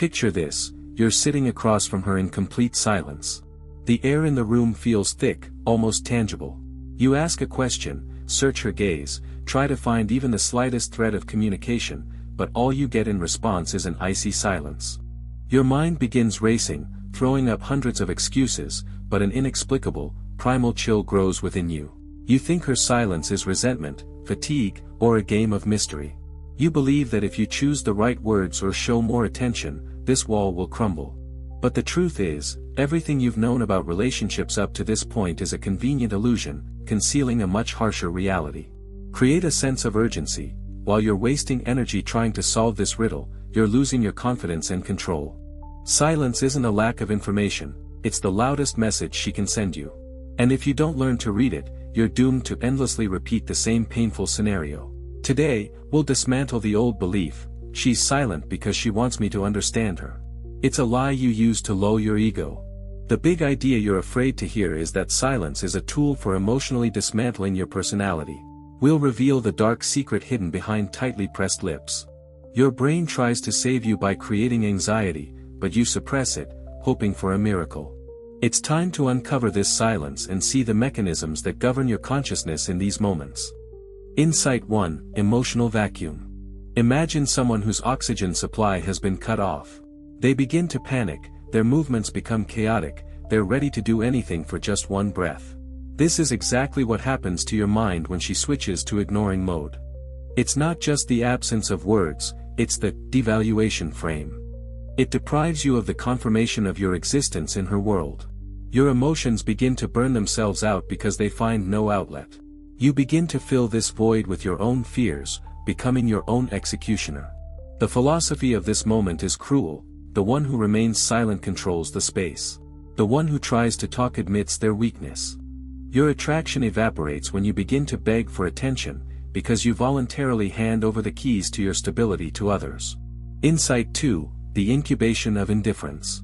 Picture this, you're sitting across from her in complete silence. The air in the room feels thick, almost tangible. You ask a question, search her gaze, try to find even the slightest thread of communication, but all you get in response is an icy silence. Your mind begins racing, throwing up hundreds of excuses, but an inexplicable, primal chill grows within you. You think her silence is resentment, fatigue, or a game of mystery. You believe that if you choose the right words or show more attention, this wall will crumble. But the truth is, everything you've known about relationships up to this point is a convenient illusion, concealing a much harsher reality. Create a sense of urgency. While you're wasting energy trying to solve this riddle, you're losing your confidence and control. Silence isn't a lack of information, it's the loudest message she can send you. And if you don't learn to read it, you're doomed to endlessly repeat the same painful scenario. Today, we'll dismantle the old belief, she's silent because she wants me to understand her. It's a lie you use to lull your ego. The big idea you're afraid to hear is that silence is a tool for emotionally dismantling your personality. We'll reveal the dark secret hidden behind tightly pressed lips. Your brain tries to save you by creating anxiety, but you suppress it, hoping for a miracle. It's time to uncover this silence and see the mechanisms that govern your consciousness in these moments. Insight 1: Emotional vacuum. Imagine someone whose oxygen supply has been cut off. They begin to panic, their movements become chaotic, they're ready to do anything for just one breath. This is exactly what happens to your mind when she switches to ignoring mode. It's not just the absence of words, it's the devaluation frame. It deprives you of the confirmation of your existence in her world. Your emotions begin to burn themselves out because they find no outlet. You begin to fill this void with your own fears, becoming your own executioner. The philosophy of this moment is cruel: the one who remains silent controls the space. The one who tries to talk admits their weakness. Your attraction evaporates when you begin to beg for attention, because you voluntarily hand over the keys to your stability to others. Insight 2: The incubation of indifference.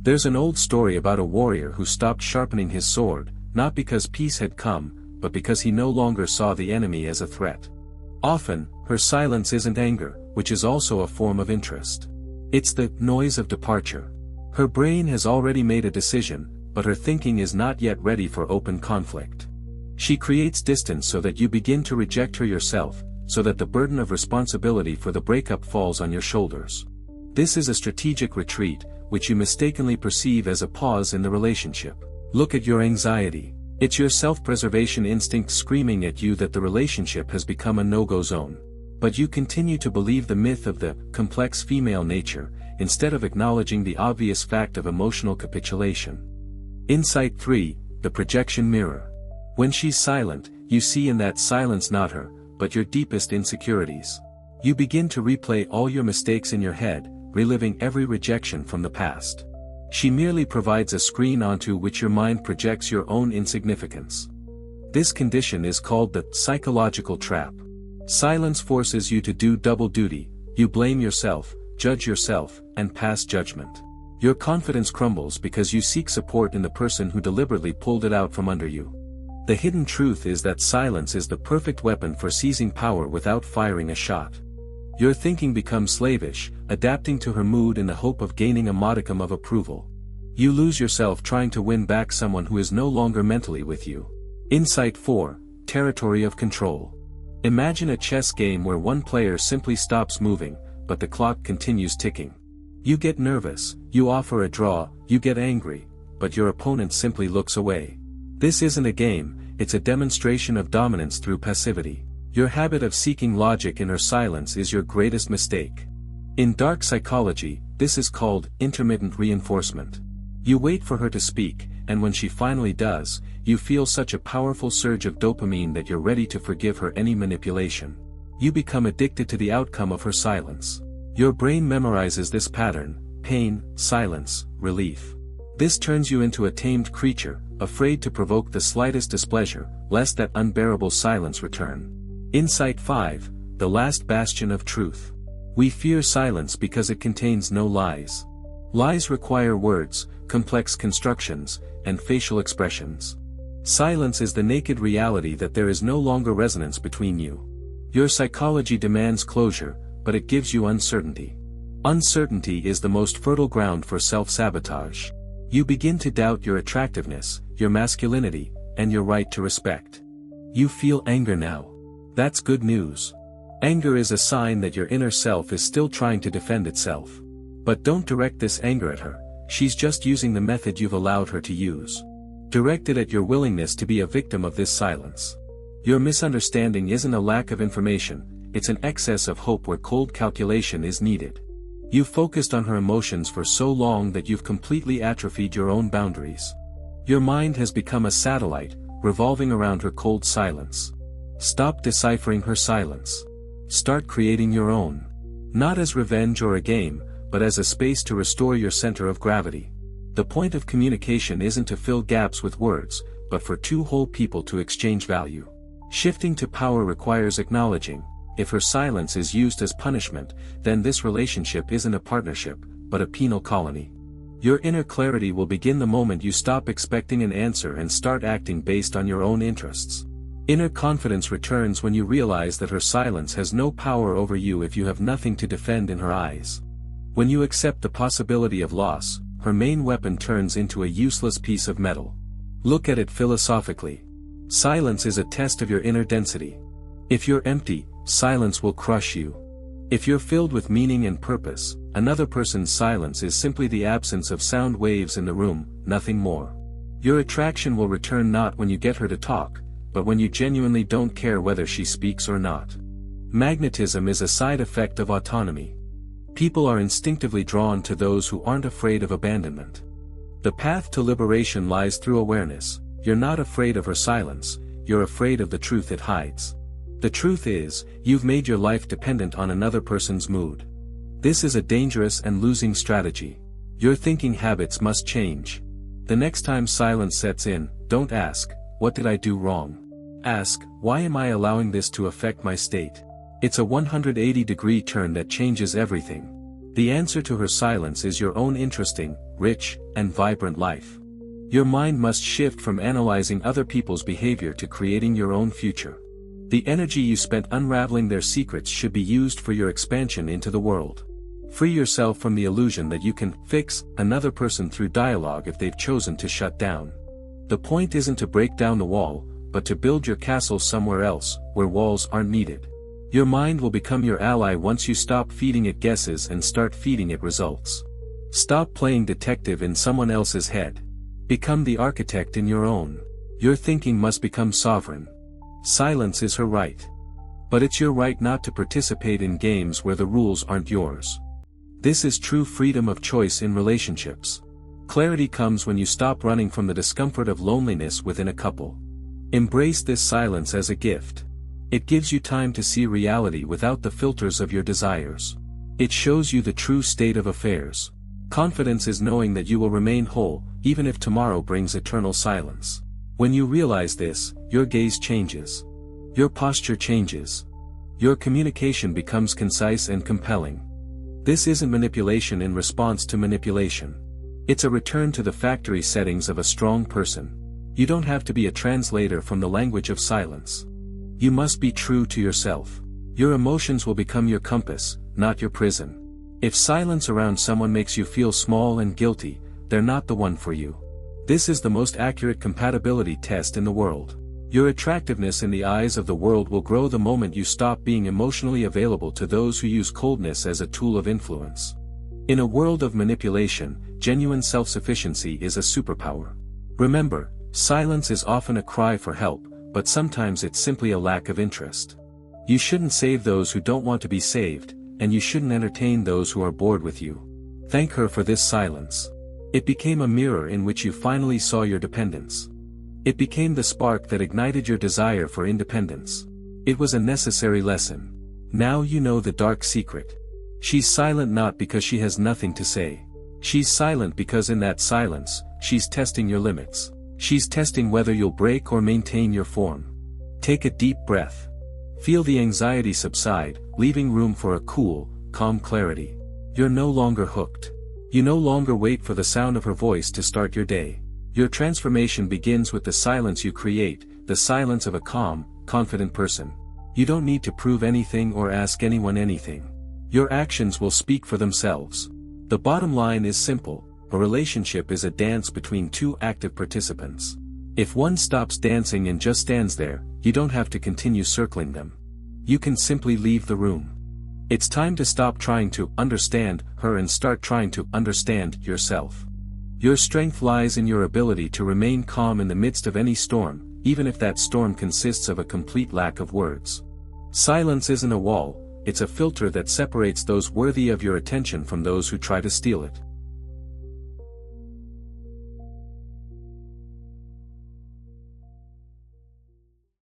There's an old story about a warrior who stopped sharpening his sword, not because peace had come, but because he no longer saw the enemy as a threat. Often, her silence isn't anger, which is also a form of interest. It's the noise of departure. Her brain has already made a decision, but her thinking is not yet ready for open conflict. She creates distance so that you begin to reject her yourself, so that the burden of responsibility for the breakup falls on your shoulders. This is a strategic retreat, which you mistakenly perceive as a pause in the relationship. Look at your anxiety. It's your self-preservation instinct screaming at you that the relationship has become a no-go zone. But you continue to believe the myth of the complex female nature, instead of acknowledging the obvious fact of emotional capitulation. Insight 3: The projection mirror. When she's silent, you see in that silence not her, but your deepest insecurities. You begin to replay all your mistakes in your head, reliving every rejection from the past. She merely provides a screen onto which your mind projects your own insignificance. This condition is called the psychological trap. Silence forces you to do double duty: you blame yourself, judge yourself, and pass judgment. Your confidence crumbles because you seek support in the person who deliberately pulled it out from under you. The hidden truth is that silence is the perfect weapon for seizing power without firing a shot. Your thinking becomes slavish, adapting to her mood in the hope of gaining a modicum of approval. You lose yourself trying to win back someone who is no longer mentally with you. Insight 4: Territory of control. Imagine a chess game where one player simply stops moving, but the clock continues ticking. You get nervous, you offer a draw, you get angry, but your opponent simply looks away. This isn't a game, it's a demonstration of dominance through passivity. Your habit of seeking logic in her silence is your greatest mistake. In dark psychology, this is called intermittent reinforcement. You wait for her to speak, and when she finally does, you feel such a powerful surge of dopamine that you're ready to forgive her any manipulation. You become addicted to the outcome of her silence. Your brain memorizes this pattern: pain, silence, relief. This turns you into a tamed creature, afraid to provoke the slightest displeasure, lest that unbearable silence return. Insight 5: The last bastion of truth. We fear silence because it contains no lies. Lies require words, complex constructions, and facial expressions. Silence is the naked reality that there is no longer resonance between you. Your psychology demands closure, but it gives you uncertainty. Uncertainty is the most fertile ground for self-sabotage. You begin to doubt your attractiveness, your masculinity, and your right to respect. You feel anger now. That's good news. Anger is a sign that your inner self is still trying to defend itself. But don't direct this anger at her, she's just using the method you've allowed her to use. Direct it at your willingness to be a victim of this silence. Your misunderstanding isn't a lack of information, it's an excess of hope where cold calculation is needed. You've focused on her emotions for so long that you've completely atrophied your own boundaries. Your mind has become a satellite, revolving around her cold silence. Stop deciphering her silence. Start creating your own. Not as revenge or a game, but as a space to restore your center of gravity. The point of communication isn't to fill gaps with words, but for two whole people to exchange value. Shifting to power requires acknowledging, if her silence is used as punishment, then this relationship isn't a partnership, but a penal colony. Your inner clarity will begin the moment you stop expecting an answer and start acting based on your own interests. Inner confidence returns when you realize that her silence has no power over you if you have nothing to defend in her eyes. When you accept the possibility of loss, her main weapon turns into a useless piece of metal. Look at it philosophically. Silence is a test of your inner density. If you're empty, silence will crush you. If you're filled with meaning and purpose, another person's silence is simply the absence of sound waves in the room, nothing more. Your attraction will return not when you get her to talk, but when you genuinely don't care whether she speaks or not. Magnetism is a side effect of autonomy. People are instinctively drawn to those who aren't afraid of abandonment. The path to liberation lies through awareness. You're not afraid of her silence, you're afraid of the truth it hides. The truth is, you've made your life dependent on another person's mood. This is a dangerous and losing strategy. Your thinking habits must change. The next time silence sets in, don't ask, "What did I do wrong?" Ask, "Why am I allowing this to affect my state?" It's a 180-degree turn that changes everything. The answer to her silence is your own interesting, rich, and vibrant life. Your mind must shift from analyzing other people's behavior to creating your own future. The energy you spent unraveling their secrets should be used for your expansion into the world. Free yourself from the illusion that you can fix another person through dialogue if they've chosen to shut down. The point isn't to break down the wall, but to build your castle somewhere else, where walls aren't needed. Your mind will become your ally once you stop feeding it guesses and start feeding it results. Stop playing detective in someone else's head. Become the architect in your own. Your thinking must become sovereign. Silence is her right. But it's your right not to participate in games where the rules aren't yours. This is true freedom of choice in relationships. Clarity comes when you stop running from the discomfort of loneliness within a couple. Embrace this silence as a gift. It gives you time to see reality without the filters of your desires. It shows you the true state of affairs. Confidence is knowing that you will remain whole, even if tomorrow brings eternal silence. When you realize this, your gaze changes. Your posture changes. Your communication becomes concise and compelling. This isn't manipulation in response to manipulation. It's a return to the factory settings of a strong person. You don't have to be a translator from the language of silence. You must be true to yourself. Your emotions will become your compass, not your prison. If silence around someone makes you feel small and guilty, they're not the one for you. This is the most accurate compatibility test in the world. Your attractiveness in the eyes of the world will grow the moment you stop being emotionally available to those who use coldness as a tool of influence. In a world of manipulation, genuine self-sufficiency is a superpower. Remember, silence is often a cry for help, but sometimes it's simply a lack of interest. You shouldn't save those who don't want to be saved, and you shouldn't entertain those who are bored with you. Thank her for this silence. It became a mirror in which you finally saw your dependence. It became the spark that ignited your desire for independence. It was a necessary lesson. Now you know the dark secret. She's silent not because she has nothing to say. She's silent because in that silence, she's testing your limits. She's testing whether you'll break or maintain your form. Take a deep breath. Feel the anxiety subside, leaving room for a cool, calm clarity. You're no longer hooked. You no longer wait for the sound of her voice to start your day. Your transformation begins with the silence you create, the silence of a calm, confident person. You don't need to prove anything or ask anyone anything. Your actions will speak for themselves. The bottom line is simple: a relationship is a dance between two active participants. If one stops dancing and just stands there, you don't have to continue circling them. You can simply leave the room. It's time to stop trying to understand her and start trying to understand yourself. Your strength lies in your ability to remain calm in the midst of any storm, even if that storm consists of a complete lack of words. Silence isn't a wall, it's a filter that separates those worthy of your attention from those who try to steal it.